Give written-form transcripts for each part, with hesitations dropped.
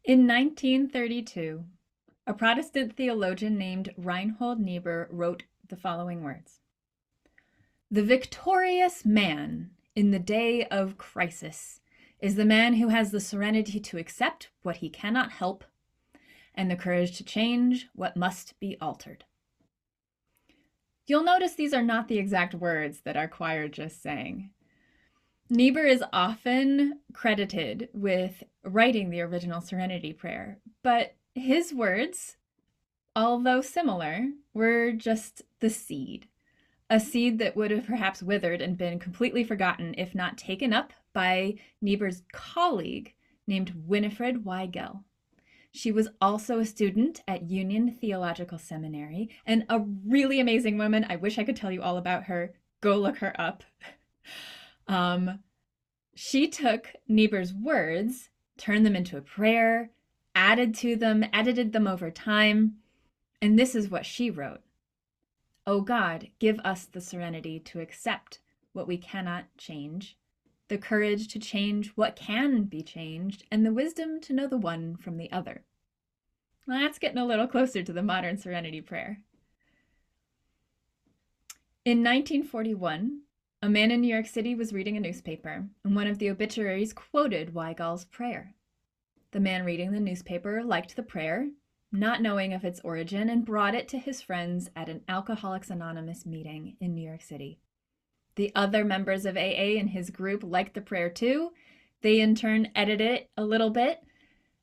In 1932, a Protestant theologian named Reinhold Niebuhr wrote the following words: "The victorious man in the day of crisis is the man who has the serenity to accept what he cannot help and the courage to change what must be altered." You'll notice these are not the exact words that our choir just sang. Niebuhr is often credited with writing the original Serenity Prayer, but his words, although similar, were just the seed. A seed that would have perhaps withered and been completely forgotten if not taken up by Niebuhr's colleague named Winifred Weigel. She was also a student at Union Theological Seminary and a really amazing woman. I wish I could tell you all about her. Go look her up. She took Niebuhr's words, turned them into a prayer, added to them, edited them over time, and this is what she wrote. "O God, give us the serenity to accept what we cannot change, the courage to change what can be changed, and the wisdom to know the one from the other." Well, that's getting a little closer to the modern Serenity Prayer. In 1941, a man in New York City was reading a newspaper, and one of the obituaries quoted Weigel's prayer. The man reading the newspaper liked the prayer, not knowing of its origin, and brought it to his friends at an Alcoholics Anonymous meeting in New York City. The other members of AA in his group liked the prayer too. They in turn edited it a little bit,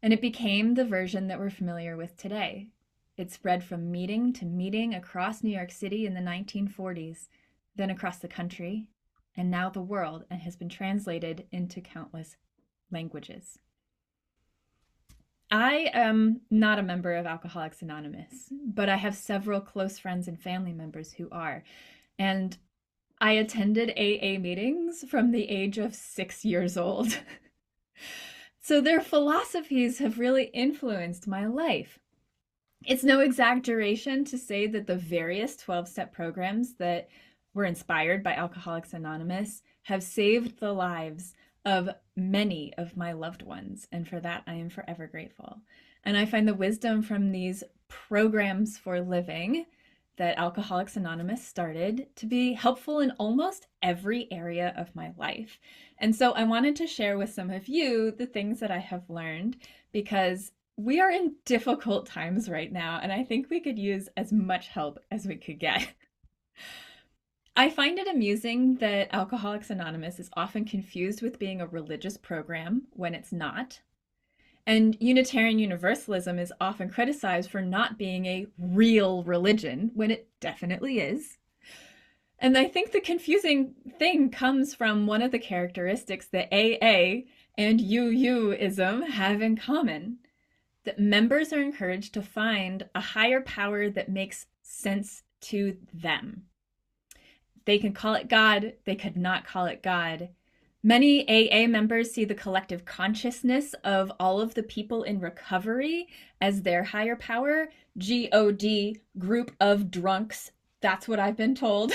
and it became the version that we're familiar with today. It spread from meeting to meeting across New York City in the 1940s, then across the country, and now the world, and has been translated into countless languages. I am not a member of Alcoholics Anonymous, but I have several close friends and family members who are. And I attended AA meetings from the age of 6 years old. So their philosophies have really influenced my life. It's no exaggeration to say that the various 12-step programs that were inspired by Alcoholics Anonymous have saved the lives of many of my loved ones, and for that I am forever grateful. And I find the wisdom from these programs for living that Alcoholics Anonymous started to be helpful in almost every area of my life. And so I wanted to share with some of you the things that I have learned, because we are in difficult times right now, and I think we could use as much help as we could get. I find it amusing that Alcoholics Anonymous is often confused with being a religious program when it's not. And Unitarian Universalism is often criticized for not being a real religion when it definitely is. And I think the confusing thing comes from one of the characteristics that AA and UUism have in common, that members are encouraged to find a higher power that makes sense to them. They can call it God, they could not call it God. Many AA members see the collective consciousness of all of the people in recovery as their higher power. GOD, group of drunks. That's what I've been told.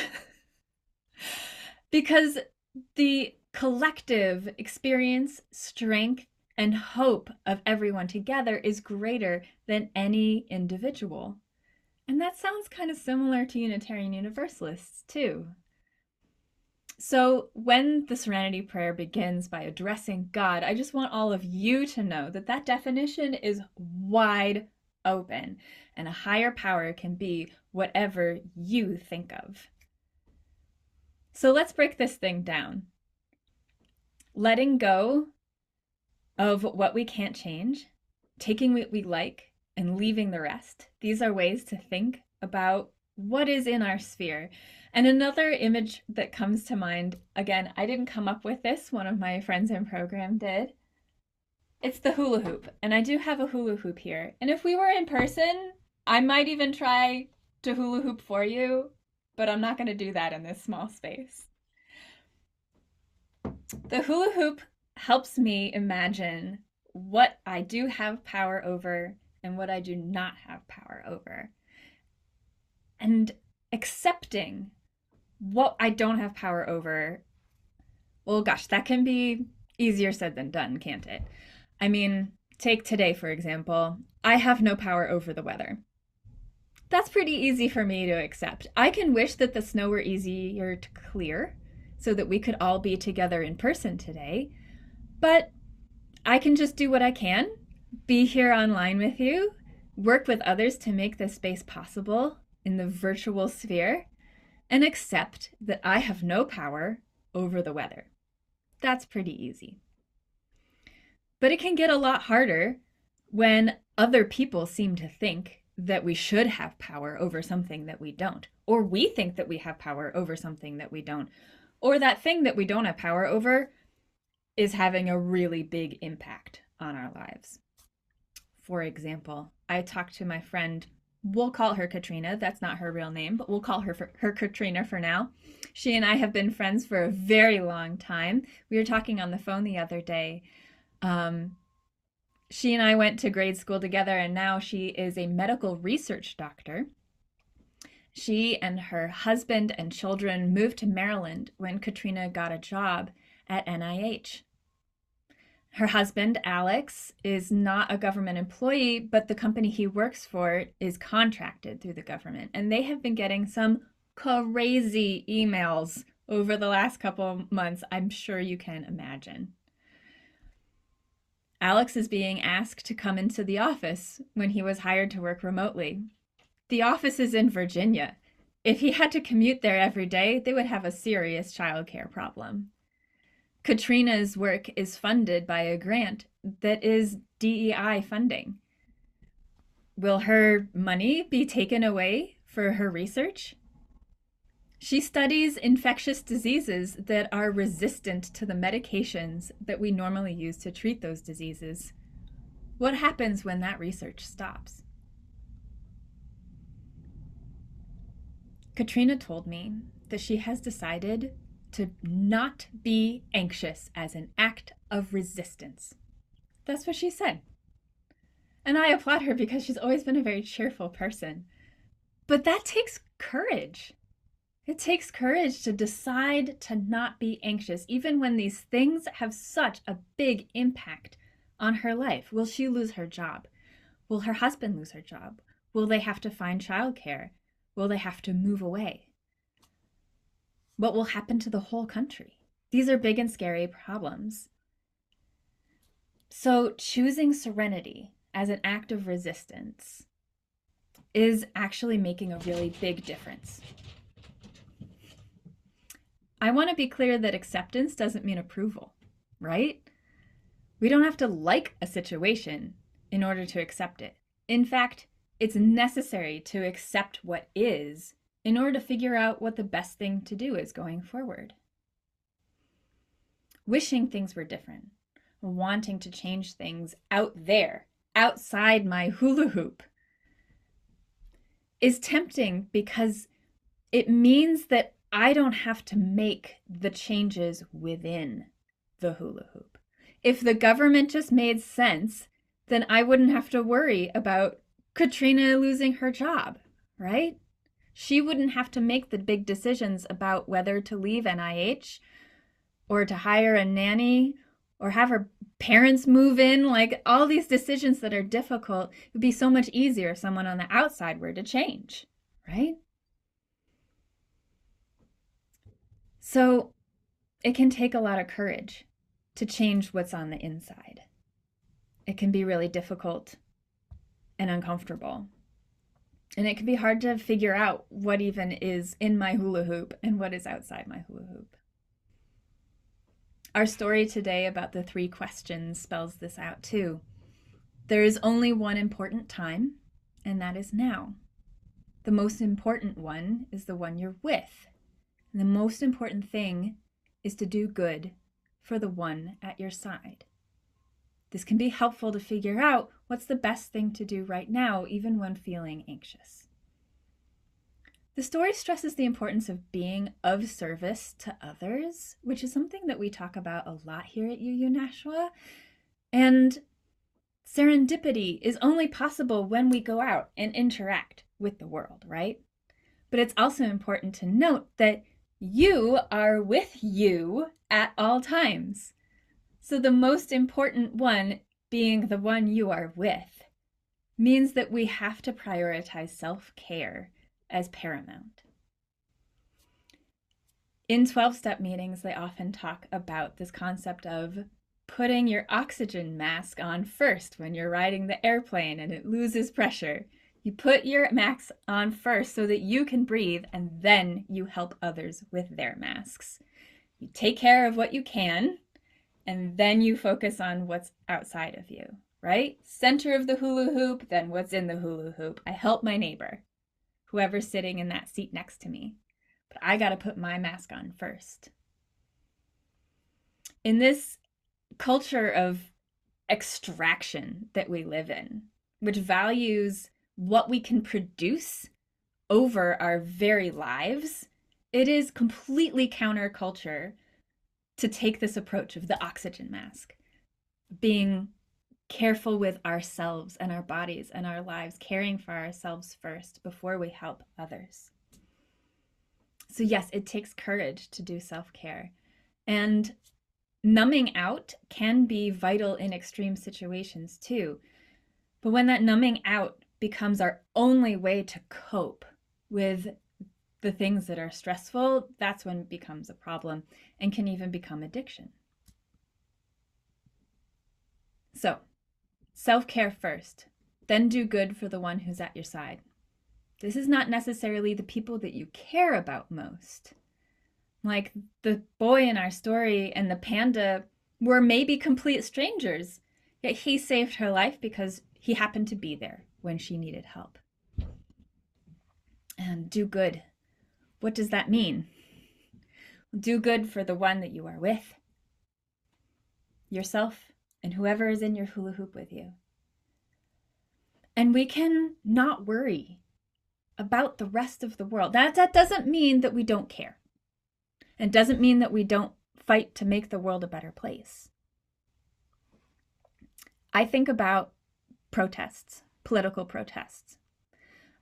Because the collective experience, strength, and hope of everyone together is greater than any individual. And that sounds kind of similar to Unitarian Universalists too. So when the Serenity Prayer begins by addressing God, I just want all of you to know that that definition is wide open, and a higher power can be whatever you think of. So let's break this thing down. Letting go of what we can't change, taking what we like, and leaving the rest. These are ways to think about what is in our sphere. And another image that comes to mind, again, I didn't come up with this, one of my friends in program did. It's the hula hoop, and I do have a hula hoop here. And if we were in person, I might even try to hula hoop for you, but I'm not going to do that in this small space. The hula hoop helps me imagine what I do have power over and what I do not have power over. And accepting what I don't have power over, well, gosh, that can be easier said than done, can't it? I mean, Take today, for example. I have no power over the weather. That's pretty easy for me to accept. I can wish that the snow were easier to clear so that we could all be together in person today, but I can just do what I can, be here online with you, work with others to make this space possible in the virtual sphere, and accept that I have no power over the weather. That's pretty easy. But it can get a lot harder when other people seem to think that we should have power over something that we don't, or we think that we have power over something that we don't, or that thing that we don't have power over is having a really big impact on our lives. For example, I talked to my friend, we'll call her Katrina, that's not her real name, but we'll call her Katrina for now. She and I have been friends for a very long time. We were talking on the phone the other day. She and I went to grade school together, and now she is a medical research doctor. She and her husband and children moved to Maryland when Katrina got a job at NIH. Her husband, Alex, is not a government employee, but the company he works for is contracted through the government. And they have been getting some crazy emails over the last couple months, I'm sure you can imagine. Alex is being asked to come into the office when he was hired to work remotely. The office is in Virginia. If he had to commute there every day, they would have a serious childcare problem. Katrina's work is funded by a grant that is DEI funding. Will her money be taken away for her research? She studies infectious diseases that are resistant to the medications that we normally use to treat those diseases. What happens when that research stops? Katrina told me that she has decided to not be anxious as an act of resistance. That's what she said. And I applaud her because she's always been a very cheerful person. But that takes courage. It takes courage to decide to not be anxious, even when these things have such a big impact on her life. Will she lose her job? Will her husband lose her job? Will they have to find childcare? Will they have to move away? What will happen to the whole country? These are big and scary problems. So choosing serenity as an act of resistance is actually making a really big difference. I want to be clear that acceptance doesn't mean approval, right? We don't have to like a situation in order to accept it. In fact, it's necessary to accept what is in order to figure out what the best thing to do is going forward. Wishing things were different, wanting to change things out there, outside my hula hoop, is tempting because it means that I don't have to make the changes within the hula hoop. If the government just made sense, then I wouldn't have to worry about Katrina losing her job, right? She wouldn't have to make the big decisions about whether to leave NIH or to hire a nanny or have her parents move in. Like, all these decisions that are difficult, it would be so much easier if someone on the outside were to change, right? So it can take a lot of courage to change what's on the inside. It can be really difficult and uncomfortable. And it can be hard to figure out what even is in my hula hoop and what is outside my hula hoop. Our story today about the 3 questions spells this out too. There is only one important time, and that is now. The most important one is the one you're with. And the most important thing is to do good for the one at your side. This can be helpful to figure out what's the best thing to do right now, even when feeling anxious. The story stresses the importance of being of service to others, which is something that we talk about a lot here at UU Nashua. And serendipity is only possible when we go out and interact with the world, right? But it's also important to note that you are with you at all times. So the most important one being the one you are with means that we have to prioritize self-care as paramount. In 12-step meetings, they often talk about this concept of putting your oxygen mask on first when you're riding the airplane and it loses pressure. You put your mask on first so that you can breathe, and then you help others with their masks. You take care of what you can, and then you focus on what's outside of you, right? Center of the hula hoop, then what's in the hula hoop. I help my neighbor, whoever's sitting in that seat next to me. But I got to put my mask on first. In this culture of extraction that we live in, which values what we can produce over our very lives, it is completely counterculture to take this approach of the oxygen mask, being careful with ourselves and our bodies and our lives, caring for ourselves first before we help others. So yes, it takes courage to do self-care. And numbing out can be vital in extreme situations too. But when that numbing out becomes our only way to cope with the things that are stressful, that's when it becomes a problem and can even become addiction. So, self-care first, then do good for the one who's at your side. This is not necessarily the people that you care about most. Like the boy in our story and the panda were maybe complete strangers, yet he saved her life because he happened to be there when she needed help. And do good. What does that mean? Do good for the one that you are with, yourself, and whoever is in your hula hoop with you. And we can not worry about the rest of the world. That doesn't mean that we don't care. And doesn't mean that we don't fight to make the world a better place. I think about protests, political protests.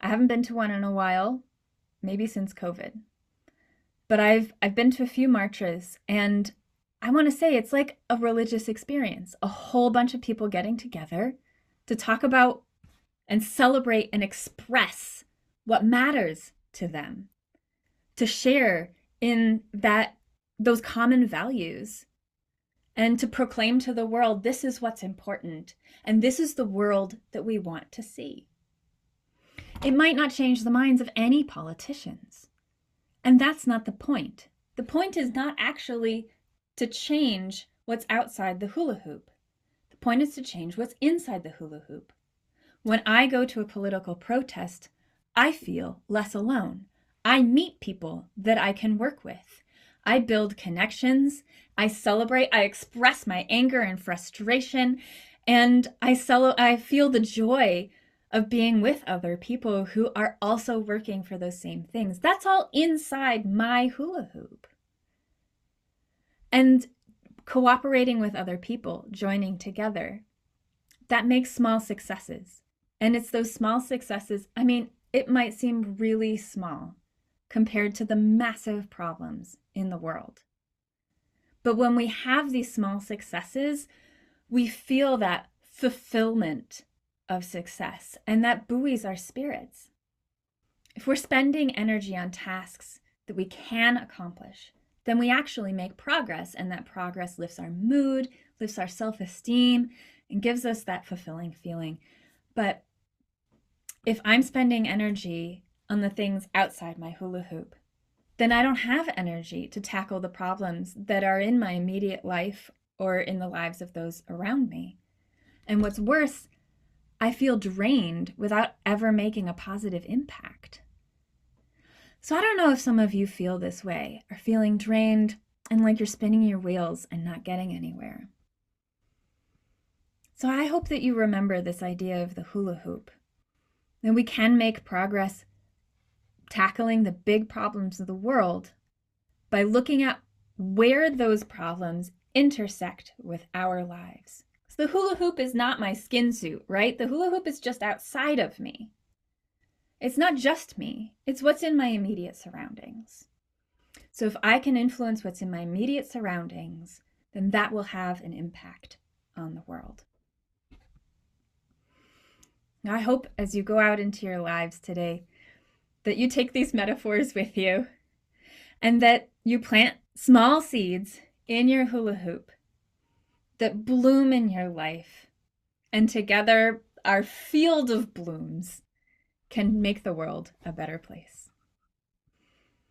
I haven't been to one in a while, maybe since COVID. But I've been to a few marches, and I want to say it's like a religious experience. A whole bunch of people getting together to talk about and celebrate and express what matters to them, to share in those common values, and to proclaim to the world, this is what's important, and this is the world that we want to see. It might not change the minds of any politicians, and that's not the point. The point is not actually to change what's outside the hula hoop. The point is to change what's inside the hula hoop. When I go to a political protest, I feel less alone. I meet people that I can work with. I build connections. I celebrate. I express my anger and frustration. And I feel the joy of being with other people who are also working for those same things. That's all inside my hula hoop. And cooperating with other people, joining together, that makes small successes. And it's those small successes, it might seem really small compared to the massive problems in the world. But when we have these small successes, we feel that fulfillment of success, and that buoys our spirits. If we're spending energy on tasks that we can accomplish, then we actually make progress, and that progress lifts our mood, lifts our self-esteem, and gives us that fulfilling feeling. But if I'm spending energy on the things outside my hula hoop, then I don't have energy to tackle the problems that are in my immediate life or in the lives of those around me. And what's worse, I feel drained without ever making a positive impact. So I don't know if some of you feel this way, or feeling drained and like you're spinning your wheels and not getting anywhere. So I hope that you remember this idea of the hula hoop, that we can make progress tackling the big problems of the world by looking at where those problems intersect with our lives. So the hula hoop is not my skin suit, right? The hula hoop is just outside of me. It's not just me. It's what's in my immediate surroundings. So if I can influence what's in my immediate surroundings, then that will have an impact on the world. I hope as you go out into your lives today that you take these metaphors with you and that you plant small seeds in your hula hoop that bloom in your life. And together, our field of blooms can make the world a better place.